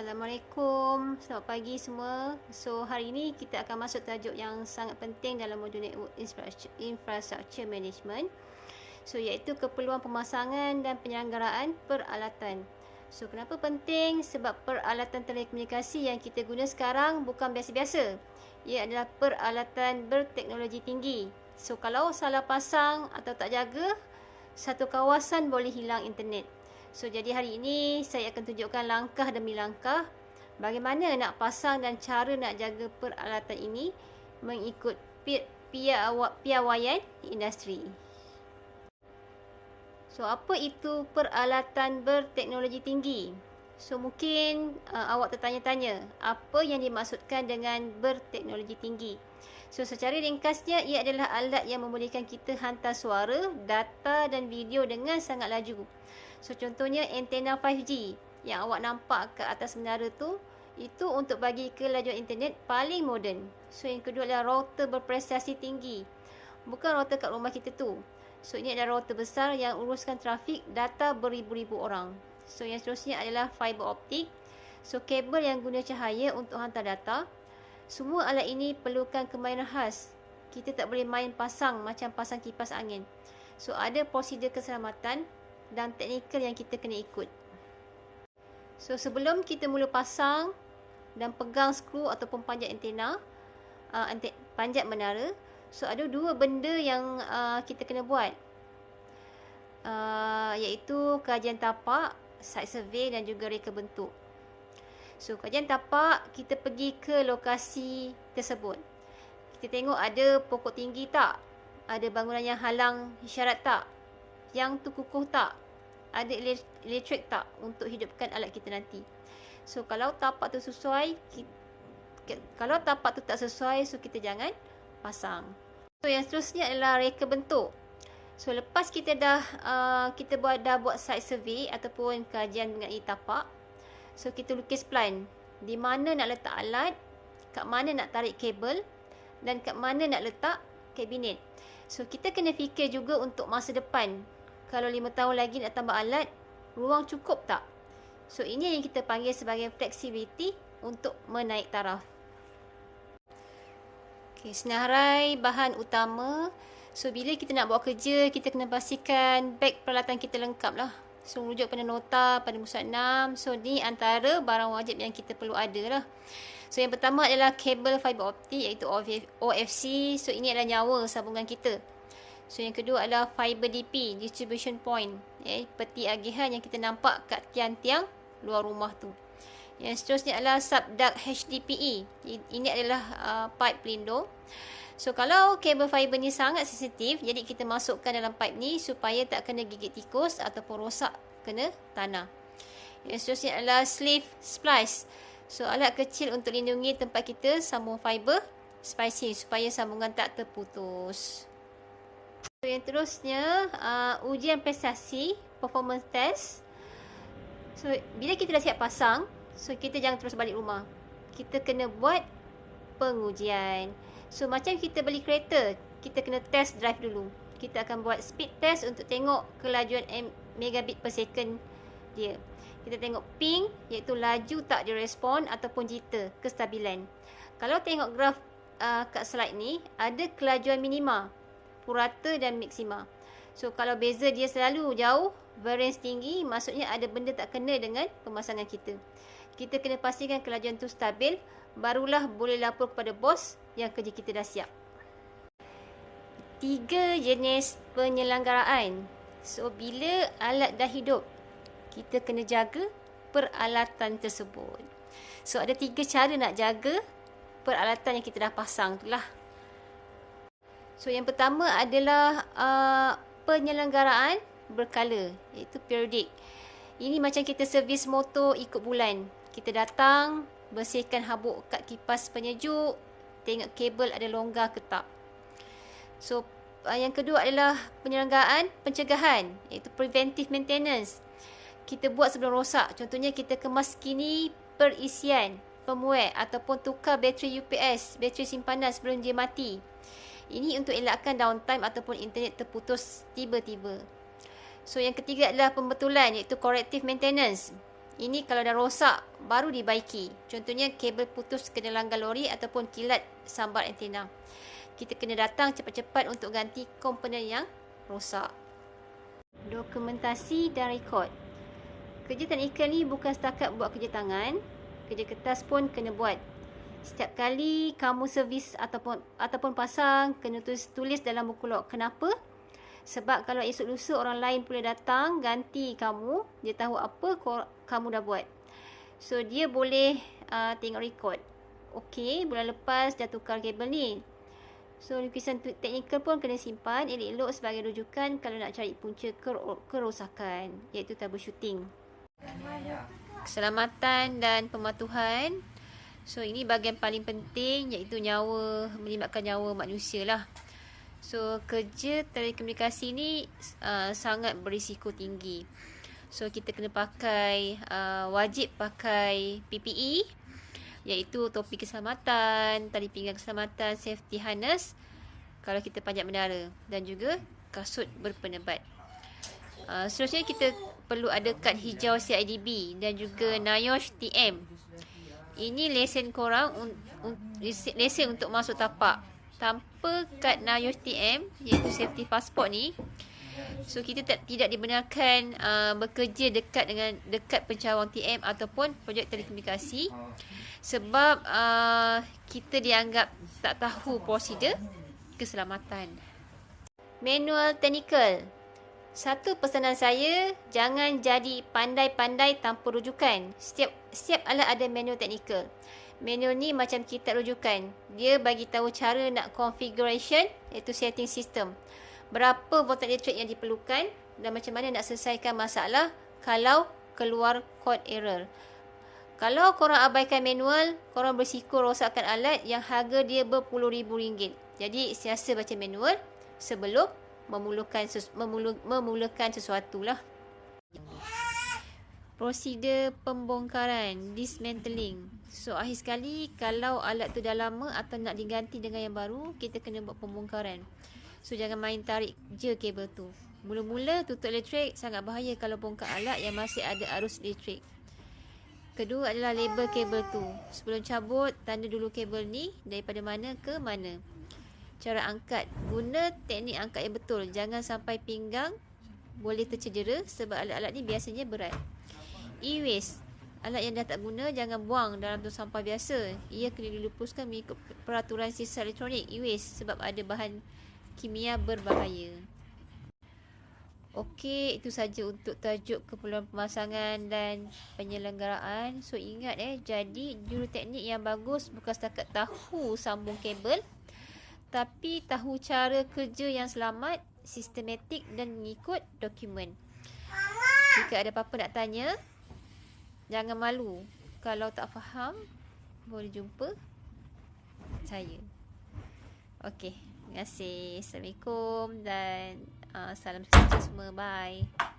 Assalamualaikum, selamat pagi semua. So hari ini kita akan masuk tajuk yang sangat penting dalam modul Network Infrastructure Management. So iaitu keperluan pemasangan dan penyelenggaraan peralatan. So kenapa penting? Sebab peralatan telekomunikasi yang kita guna sekarang bukan biasa-biasa. Ia adalah peralatan berteknologi tinggi. So kalau salah pasang atau tak jaga, satu kawasan boleh hilang internet. So, jadi hari ini saya akan tunjukkan langkah demi langkah bagaimana nak pasang dan cara nak jaga peralatan ini mengikut piawaian industri. So, apa itu peralatan berteknologi tinggi? So, mungkin awak tertanya-tanya, apa yang dimaksudkan dengan berteknologi tinggi? So, secara ringkasnya, ia adalah alat yang membolehkan kita hantar suara, data dan video dengan sangat laju. So, contohnya antena 5G yang awak nampak ke atas menara tu, itu untuk bagi kelajuan internet paling moden. So, yang kedua adalah router berprestasi tinggi. Bukan router kat rumah kita tu. So, ini adalah router besar yang uruskan trafik data beribu-ribu orang. So, yang seterusnya adalah fiber optik. So, kabel yang guna cahaya untuk hantar data. Semua alat ini perlukan kemahiran khas. Kita tak boleh main pasang macam pasang kipas angin. So, ada prosedur keselamatan dan teknikal yang kita kena ikut. So, sebelum kita mula pasang dan pegang skru ataupun panjat antena, panjat menara, so ada dua benda yang kita kena buat. Iaitu kajian tapak, site survey dan juga reka bentuk. So, kajian tapak, kita pergi ke lokasi tersebut. Kita tengok ada pokok tinggi tak? Ada bangunan yang halang isyarat tak? Yang tu kukuh tak? Ada elektrik tak untuk hidupkan alat kita nanti? So, kalau tapak tu sesuai, kalau tapak tu tak sesuai, so kita jangan pasang. So, yang seterusnya adalah reka bentuk. So, lepas kita dah buat site survey ataupun kajian mengenai tapak, so kita lukis plan di mana nak letak alat, kat mana nak tarik kabel dan kat mana nak letak kabinet. So, kita kena fikir juga untuk masa depan. Kalau 5 tahun lagi nak tambah alat, ruang cukup tak? So, ini yang kita panggil sebagai flexibility untuk menaik taraf. Okay, senarai bahan utama. So, bila kita nak buat kerja, kita kena pastikan beg peralatan kita lengkap lah. So, rujuk pada nota pada muka 6. So, ni antara barang wajib yang kita perlu ada lah. So, yang pertama adalah kabel fiber optik iaitu OFC. So, ini adalah nyawa sambungan kita. So, yang kedua adalah fiber DP, distribution point. Peti agihan yang kita nampak kat tiang-tiang luar rumah tu. Yang seterusnya adalah subduct HDPE. Ini adalah pipe pelindung. So, kalau kabel fiber ni sangat sensitif, jadi kita masukkan dalam pipe ni supaya tak kena gigit tikus ataupun rosak kena tanah. Yang seterusnya adalah sleeve splice. So, alat kecil untuk lindungi tempat kita sambung fiber splicing supaya sambungan tak terputus. So, yang terusnya, ujian prestasi, performance test. So, bila kita dah siap pasang, so kita jangan terus balik rumah. Kita kena buat pengujian. So, macam kita beli kereta, kita kena test drive dulu. Kita akan buat speed test untuk tengok kelajuan megabit per second dia. Kita tengok ping, iaitu laju tak direspon ataupun jitter, kestabilan. Kalau tengok graf kat slide ni, ada kelajuan minima, purata dan maksima. So, kalau beza dia selalu jauh, variance tinggi, maksudnya ada benda tak kena dengan pemasangan kita. Kita kena pastikan kelajuan tu stabil, barulah boleh lapor kepada bos yang kerja kita dah siap. 3 jenis penyelenggaraan. So, bila alat dah hidup, kita kena jaga peralatan tersebut. So, ada 3 cara nak jaga peralatan yang kita dah pasang tu lah. So, yang pertama adalah penyelenggaraan berkala, iaitu periodik. Ini macam kita servis motor ikut bulan. Kita datang, bersihkan habuk kat kipas penyejuk, tengok kabel ada longgar ke tak. So, yang kedua adalah penyelenggaraan pencegahan, iaitu preventive maintenance. Kita buat sebelum rosak. Contohnya, kita kemas kini perisian firmware ataupun tukar bateri UPS, bateri simpanan sebelum dia mati. Ini untuk elakkan downtime ataupun internet terputus tiba-tiba. So, yang ketiga adalah pembetulan, iaitu corrective maintenance. Ini kalau dah rosak, baru dibaiki. Contohnya kabel putus kena langgar lori ataupun kilat sambar antena. Kita kena datang cepat-cepat untuk ganti komponen yang rosak. Dokumentasi dan rekod. Kerja teknikal ni bukan setakat buat kerja tangan, kerja kertas pun kena buat. Setiap kali kamu servis ataupun pasang, kena tulis dalam buku log. Kenapa? Sebab kalau esok lusa orang lain pula datang ganti kamu, dia tahu apa kamu dah buat. So dia boleh tengok rekod. Okey, bulan lepas dah tukar kabel ni. So lukisan teknikal pun kena simpan elok-elok sebagai rujukan kalau nak cari punca kerosakan, iaitu troubleshooting. Keselamatan dan pematuhan. So ini bahagian paling penting, iaitu melibatkan nyawa manusia lah. So kerja telekomunikasi ni sangat berisiko tinggi. So kita kena wajib pakai PPE, iaitu topi keselamatan, tali pinggang keselamatan, safety harness kalau kita panjat menara, dan juga kasut berpenebat. Seterusnya kita perlu ada kad hijau CIDB dan juga NIOSH TM. Ini lesen korang, lesen untuk masuk tapak. Tanpa kad NIOSH TM, iaitu safety passport ni, so kita tidak dibenarkan bekerja dekat pencawang TM ataupun projek telekomunikasi, sebab kita dianggap tak tahu prosedur keselamatan. Manual teknikal. Satu pesanan saya, jangan jadi pandai-pandai tanpa rujukan. Setiap alat ada manual teknikal. Manual ni macam kitab rujukan. Dia bagi tahu cara nak configuration, iaitu setting system. Berapa voltage elektrik yang diperlukan dan macam mana nak selesaikan masalah kalau keluar code error. Kalau korang abaikan manual, korang berisiko rosakkan alat yang harga dia berpuluh-ribu ringgit. Jadi siasa baca manual sebelum memulakan sesuatu lah. Prosedur pembongkaran, dismantling. So akhir sekali, kalau alat tu dah lama atau nak diganti dengan yang baru, kita kena buat pembongkaran. So jangan main tarik je kabel tu. Mula-mula tutup elektrik sangat bahaya kalau bongkar alat yang masih ada arus elektrik. Kedua adalah label kabel tu. Sebelum cabut, tanda dulu kabel ni daripada mana ke mana. Cara angkat, guna teknik angkat yang betul. Jangan sampai pinggang boleh tercedera sebab alat-alat ni biasanya berat. E-waste, alat yang dah tak guna jangan buang dalam tong sampah biasa. Ia kena dilupuskan mengikut peraturan sisa elektronik e-waste sebab ada bahan kimia berbahaya. Okey, itu saja untuk tajuk keperluan pemasangan dan penyelenggaraan. So ingat jadi juruteknik yang bagus bukan setakat tahu sambung kabel, tapi tahu cara kerja yang selamat, sistematik dan mengikut dokumen. Jika ada apa-apa nak tanya, jangan malu. Kalau tak faham, boleh jumpa saya. Okey, terima kasih. Assalamualaikum dan salam sejahtera semua. Bye.